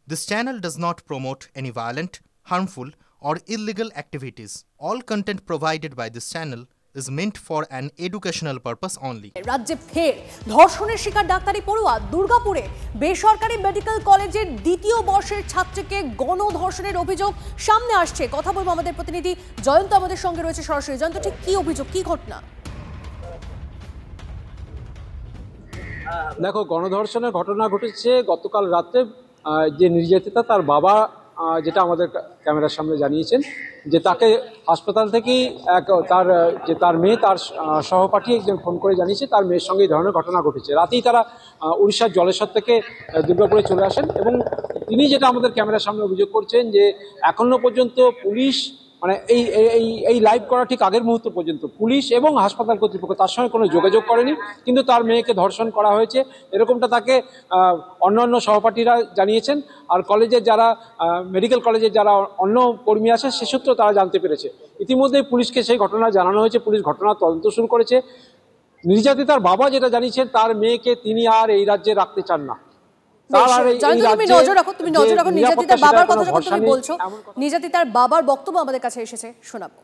This channel does not promote any violent, harmful, or illegal activities. All content provided by this channel is meant for an educational purpose only. রাজ্যে ফের ধর্ষণের শিকার ডাক্তারি পড়ুয়া দুর্গাপুরে বেসরকারি মেডিকেল কলেজের দ্বিতীয় বর্ষের ছাত্রীকে গণধর্ষণের অভিযোগ সামনে আসছে। কথা বলবো আমাদের প্রতিনিধি জয়ন্ত আমাদের সঙ্গে রয়েছে সরাসরি। জয়ন্ত, ঠিক কি অভিযোগ, কি ঘটনা? দেখো, গণধর্ষণের ঘটনা ঘটেছে গতকাল রাতে। যে নির্যাতিতা তার বাবা যেটা আমাদের ক্যামেরার সামনে জানিয়েছেন যে তাকে হাসপাতাল থেকেই তার মেয়ে তার সহপাঠী একজন ফোন করে জানিয়েছে তার মেয়ের সঙ্গে এই ধরনের ঘটনা ঘটেছে। রাতেই তারা উড়িষ্যার জলেশ্বর থেকে দুর্গাপুরে চলে আসেন এবং তিনি যেটা আমাদের ক্যামেরার সামনে অভিযোগ করছেন যে এখনো পর্যন্ত পুলিশ মানে এই লাইভ করা ঠিক আগের মুহূর্ত পর্যন্ত পুলিশ এবং হাসপাতাল কর্তৃপক্ষ তার সঙ্গে কোনো যোগাযোগ করেনি, কিন্তু তার মেয়েকে ধর্ষণ করা হয়েছে এরকমটা তাকে অন্যান্য সহপাঠীরা জানিয়েছেন। আর কলেজের যারা মেডিকেল কলেজের যারা অন্য কর্মী আছে সে সূত্রে তারা জানতে পেরেছে। ইতিমধ্যেই পুলিশকে সেই ঘটনা জানানো হয়েছে, পুলিশ ঘটনার তদন্ত শুরু করেছে। নির্যাতিতার বাবা যেটা জানিয়েছেন তার মেয়েকে তিনি আর এই রাজ্যে রাখতে চান না। নির্যাতিতার বাবার কথা যখন তুমি বলছো, নির্যাতিতার বাবার বক্তব্য আমাদের কাছে এসেছে, শোনাবো।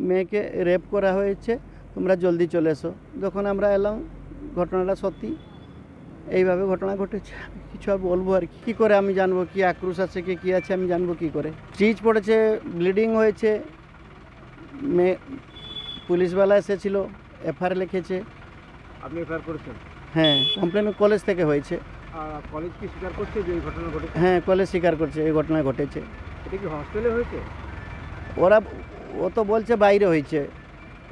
মেয়েকে রেপ করা হয়েছে, তোমরা জলদি চলে এসো। যখন আমরা এলাম ঘটনাটা সত্যি এইভাবে ঘটনা ঘটেছে। কিছু আর বলবো আর কি করে আমি জানবো কি আক্রোশ আছে কি আছে আমি জানবো কি করে? স্টিচ পড়েছে, ব্লিডিং হয়েছে। মেয়ে পুলিশওয়ালা এসেছিল, এফআইআর লিখেছে। আপনি এফআইআর করেছেন? হ্যাঁ, কমপ্লেন কলেজ থেকে হয়েছে। আর কলেজ কি স্বীকার করছে যে এই ঘটনা ঘটেছে? হ্যাঁ, কলেজ স্বীকার করছে এই ঘটনা ঘটেছে। এটা কি হস্টেলে হয়েছে? ও তো বলছে বাইরে হয়েছে,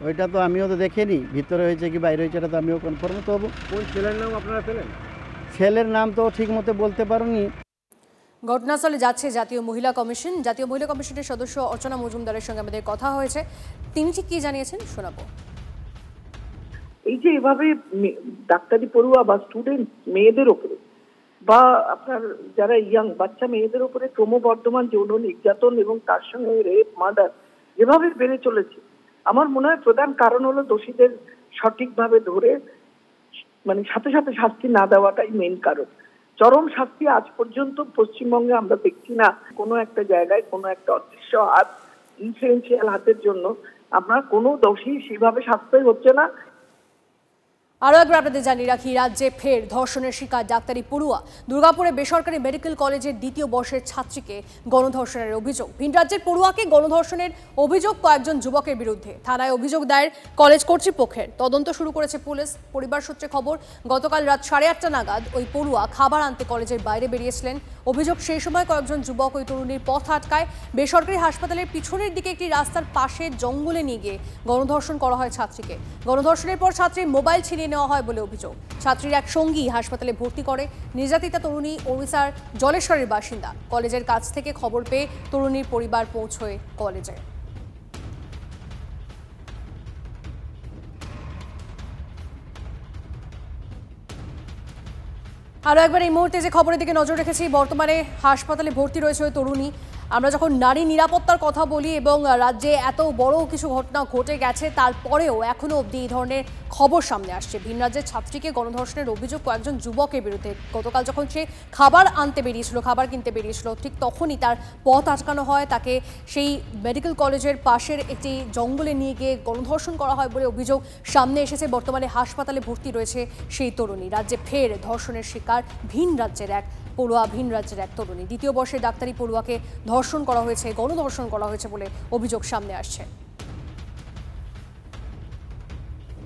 ওইটা তো আমিও তো দেখিনি ভিতরে হয়েছে কি বাইরে হয়েছে, এটা তো আমিও কনফার্ম তো হবো। কোন ছেলের নাম আপনারা পেলেন? ছেলের নাম তো ঠিক মতো বলতে পারোনি। ঘটনাস্থলে যাচ্ছে জাতীয় মহিলা কমিশন। জাতীয় মহিলা কমিশনের সদস্য অর্চনা মজুমদারের সঙ্গে আমাদের কথা হয়েছে, তিনি ঠিক কি জানিয়েছেন শোনাবো। এই যে এভাবে ডাক্তারি পড়ুয়া বা স্টুডেন্ট মেয়েদের ওপরে বা আপনার যারা ইয়াং বাচ্চা মেয়েদের ওপরে ক্রমবর্ধমান যৌন নির্যাতন এবং তার সঙ্গে রেপ মার্ডার যেভাবে বেড়ে চলেছে, আমার মনে হয় প্রধান কারণ হলো দোষীদের সঠিকভাবে ধরে মানে সাথে সাথে শাস্তি না দেওয়াটাই মেইন কারণ। চরম শাস্তি আজ পর্যন্ত পশ্চিমবঙ্গে আমরা দেখছি না। কোনো একটা জায়গায় কোনো একটা অদৃশ্য হাত, ইনফ্লুয়েন্সিয়াল হাতের জন্য আমরা কোনো দোষী সেভাবে শাস্তি হচ্ছে না। আরও একবার আপনাদের জানিয়ে রাখি, রাজ্যে ফের ধর্ষণের শিকার ডাক্তারি পড়ুয়া। দুর্গাপুরে বেসরকারি মেডিকেল কলেজের দ্বিতীয় বর্ষের ছাত্রীকে গণধর্ষণের অভিযোগ। ভিন রাজ্যের পড়ুয়াকে গণধর্ষণের অভিযোগ কয়েকজন যুবকের বিরুদ্ধে। থানায় অভিযোগ দায়ের কলেজ কর্তৃপক্ষের। তদন্ত শুরু করেছে পুলিশ। পরিবার সূত্রে খবর, গতকাল রাত 8:30 নাগাদ ওই পড়ুয়া খাবার আনতে কলেজের বাইরে বেরিয়েছিলেন। অভিযোগ, সেই সময় কয়েকজন যুবক ওই তরুণীর পথ আটকায়। বেসরকারি হাসপাতালের পিছনের দিকে একটি রাস্তার পাশে জঙ্গলে নিয়ে গিয়ে গণধর্ষণ করা হয় ছাত্রীকে। গণধর্ষণের পর ছাত্রীর মোবাইল ছিনিয়ে নেওয়া হয় বলে অভিযোগ। ছাত্রীর এক সঙ্গী হাসপাতালে ভর্তি করে। নির্যাতিতা তরুণী ওড়িশার জলেশ্বরের বাসিন্দা। কলেজের কাছ থেকে খবর পেয়ে তরুণীর পরিবার পৌঁছয় কলেজে। আরও একবার এই মুহূর্তে যে খবরের দিকে নজর রেখেছি, বর্তমানে হাসপাতালে ভর্তি রয়েছে ওই তরুণী। আমরা যখন নারী নিরাপত্তার কথা বলি এবং রাজ্যে এত বড় কিছু ঘটনা ঘটে গেছে, তারপরেও এখনও অবধি এই ধরনের খবর সামনে আসছে। ভিন রাজ্যের ছাত্রীকে গণধর্ষণের অভিযোগ কয়েকজন যুবকের বিরুদ্ধে। গতকাল যখন সে খাবার কিনতে বেরিয়েছিল, ঠিক তখনই তার পথ আটকানো হয়। তাকে সেই মেডিকেল কলেজের পাশের একটি জঙ্গলে নিয়ে গিয়ে গণধর্ষণ করা হয় বলে অভিযোগ সামনে এসেছে। বর্তমানে হাসপাতালে ভর্তি রয়েছে সেই তরুণী। রাজ্যে ফের ধর্ষণের শিকার ভিন রাজ্যের এক তরুণী। দ্বিতীয় বর্ষের ডাক্তারি পড়ুয়াকে ধর্ষণ করা হয়েছে, গণধর্ষণ করা হয়েছে বলে অভিযোগ সামনে আসছে।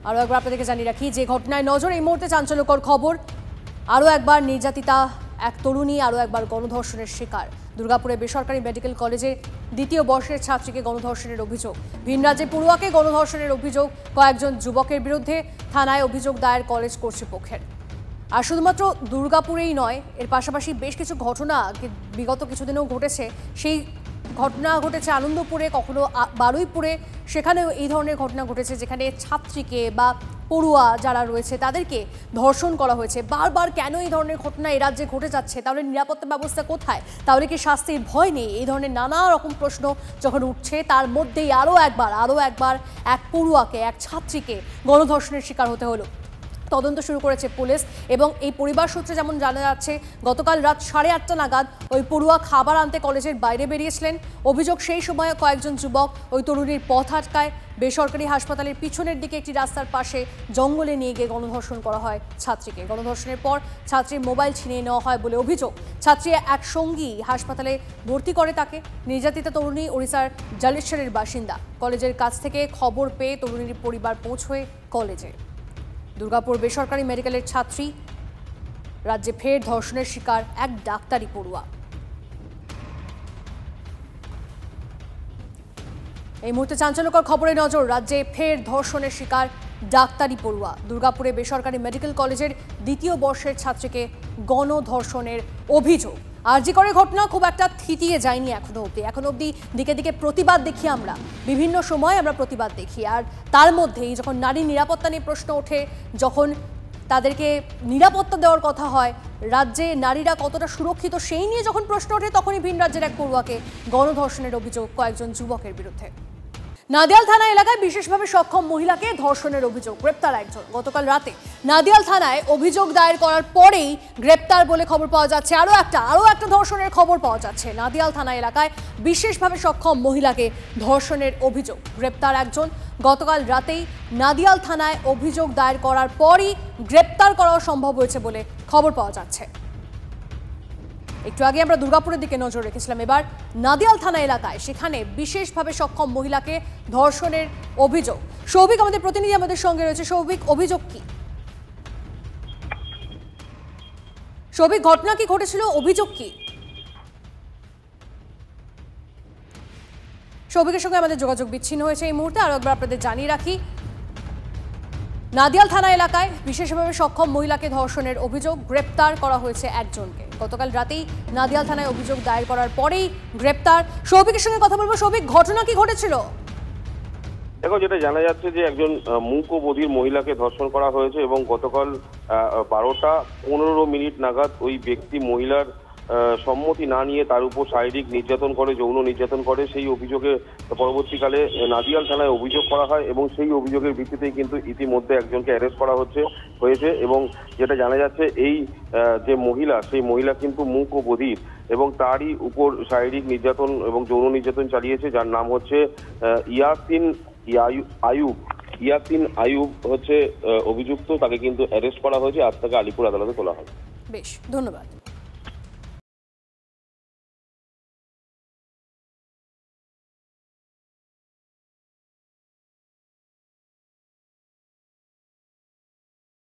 আরও একবার আপনাদেরকে জানিয়ে রাখি যে ঘটনায় নজর, এই মুহূর্তে চাঞ্চল্যকর খবর। আরও একবার নির্যাতিতা এক তরুণী, আরও একবার গণধর্ষণের শিকার। দুর্গাপুরে বেসরকারি মেডিকেল কলেজের দ্বিতীয় বর্ষের ছাত্রীকে গণধর্ষণের অভিযোগ। ভিন রাজ্যে পড়ুয়াকে গণধর্ষণের অভিযোগ কয়েকজন যুবকের বিরুদ্ধে। থানায় অভিযোগ দায়ের কলেজ কর্তৃপক্ষের। আর শুধুমাত্র দুর্গাপুরেই নয়, এর পাশাপাশি বেশ কিছু ঘটনা বিগত কিছুদিনেও ঘটেছে। সেই ঘটনা ঘটেছে আনন্দপুরে, কখনো বারুইপুরে। সেখানেও এই ধরনের ঘটনা ঘটেছে, যেখানে ছাত্রীকে বা পড়ুয়া যারা রয়েছে তাদেরকে ধর্ষণ করা হয়েছে। বারবার কেন এই ধরনের ঘটনা এই রাজ্যে ঘটে যাচ্ছে? তাহলে নিরাপত্তা ব্যবস্থা কোথায়? তাহলে কি শাস্তির ভয় নেই? এই ধরনের নানা রকম প্রশ্ন যখন উঠছে, তার মধ্যেই আরও একবার এক পড়ুয়াকে, এক ছাত্রীকে গণধর্ষণের শিকার হতে হলো। তদন্ত শুরু করেছে পুলিশ এবং এই পরিবার সূত্রে যেমন জানা যাচ্ছে গতকাল রাত 8:30 নাগাদ ওই পড়ুয়া খাবার আনতে কলেজের বাইরে বেরিয়েছিলেন। অভিযোগ সেই সময় কয়েকজন যুবক ওই তরুণীর পথ আটকায়। বেসরকারি হাসপাতালের পিছনের দিকে একটি রাস্তার পাশে জঙ্গলে নিয়ে গিয়ে গণধর্ষণ করা হয় ছাত্রীকে। গণধর্ষণের পর ছাত্রীর মোবাইল ছিনিয়ে নেওয়া হয় বলে অভিযোগ। ছাত্রী এক সঙ্গী হাসপাতালে ভর্তি করে তাকে। নির্যাতিতা তরুণী ওড়িশার জালেশ্বরের বাসিন্দা। কলেজের কাছ থেকে খবর পেয়ে তরুণীর পরিবার পৌঁছয় কলেজে। দুর্গাপুর বেসরকারি মেডিকেলের ছাত্রী, রাজ্যে ফের ধর্ষণের শিকার এক ডাক্তারি পড়ুয়া। এই মুহূর্তে চাঞ্চল্যকর খবরে নজর। রাজ্যে ফের ধর্ষণের শিকার ডাক্তারি পড়ুয়া। দুর্গাপুরে বেসরকারি মেডিকেল কলেজের 2য় বর্ষের ছাত্রীকে গণধর্ষণের অভিযোগ। আরজি করের ঘটনা খুব একটা থিতিয়ে যায়নি এখনো অবধি দিকে দিকে প্রতিবাদ দেখি আমরা, বিভিন্ন সময় আমরা প্রতিবাদ দেখি। আর তার মধ্যেই যখন নারী নিরাপত্তা নিয়ে প্রশ্ন ওঠে, যখন তাদেরকে নিরাপত্তা দেওয়ার কথা হয়, রাজ্যে নারীরা কতটা সুরক্ষিত সেই নিয়ে যখন প্রশ্ন ওঠে, তখনই ভিন রাজ্যের এক পড়ুয়াকে গণধর্ষণের অভিযোগ কয়েকজন যুবকের বিরুদ্ধে। নাদিয়াল থানা এলাকায় বিশেষভাবে সক্ষম মহিলাকে ধর্ষণের অভিযোগ, গ্রেপ্তার একজন। গতকাল রাতে নাদিয়াল থানায় অভিযোগ দায়ের করার পরেই গ্রেপ্তার বলে খবর পাওয়া যাচ্ছে। আরও একটা ধর্ষণের খবর পাওয়া যাচ্ছে। নাদিয়াল থানা এলাকায় বিশেষভাবে সক্ষম মহিলাকে ধর্ষণের অভিযোগ, গ্রেপ্তার একজন। গতকাল রাতেই নাদিয়াল থানায় অভিযোগ দায়ের করার পরই গ্রেপ্তার করাও সম্ভব হয়েছে বলে খবর পাওয়া যাচ্ছে। একটু আগে আমরা দুর্গাপুরের দিকে নজর রেখেছিলাম, এবার নাদিয়াল থানা এলাকায়, সেখানে বিশেষভাবে সক্ষম মহিলাকে ধর্ষণের অভিযোগ। সৌভিক আমাদের প্রতিনিধি আমাদের সঙ্গে রয়েছে। সৌভিক, অভিযোগ কি? সৌভিক, ঘটনা কি ঘটেছিল, অভিযোগ কি? সৌভিকের সঙ্গে আমাদের যোগাযোগ বিচ্ছিন্ন হয়েছে এই মুহূর্তে। আরো একবার আপনাদের জানিয়ে রাখি, নাদিয়াল থানা এলাকায় বিশেষভাবে সক্ষম মহিলাকে ধর্ষণের অভিযোগ, গ্রেপ্তার করা হয়েছে একজনকে। গতকাল রাতেই নাদিয়াল থানায় অভিযোগ দায়ের করার পরেই গ্রেপ্তার। সৌভিকের সঙ্গে কথা বলবো। সৌভিক, ঘটনা কি ঘটেছিল? দেখো, যেটা জানা যাচ্ছে যে একজন মূক ও বধির মহিলাকে ধর্ষণ করা হয়েছে এবং গতকাল 12টা 15 মিনিট নাগাদ ওই ব্যক্তি মহিলার সম্মতি না নিয়ে তার উপর শারীরিক নির্যাতন করে, যৌন নির্যাতন করে। সেই অভিযোগে পরবর্তীকালে নাদিয়াল থানায় অভিযোগ করা হয় এবং সেই অভিযোগের ভিত্তিতেই কিন্তু ইতিমধ্যে একজনকে অ্যারেস্ট করা হয়েছে এবং যেটা জানা যাচ্ছে এই যে মহিলা, সেই মহিলা কিন্তু মূক ও বধির এবং তারই উপর শারীরিক নির্যাতন এবং যৌন নির্যাতন চালিয়েছে, যার নাম হচ্ছে ইয়াসিন আইয়ুব হচ্ছে অভিযুক্ত। তাকে কিন্তু অ্যারেস্ট করা হয়েছে। আজ তাকে আলিপুর আদালতে তোলা হয়। বেশ, ধন্যবাদ।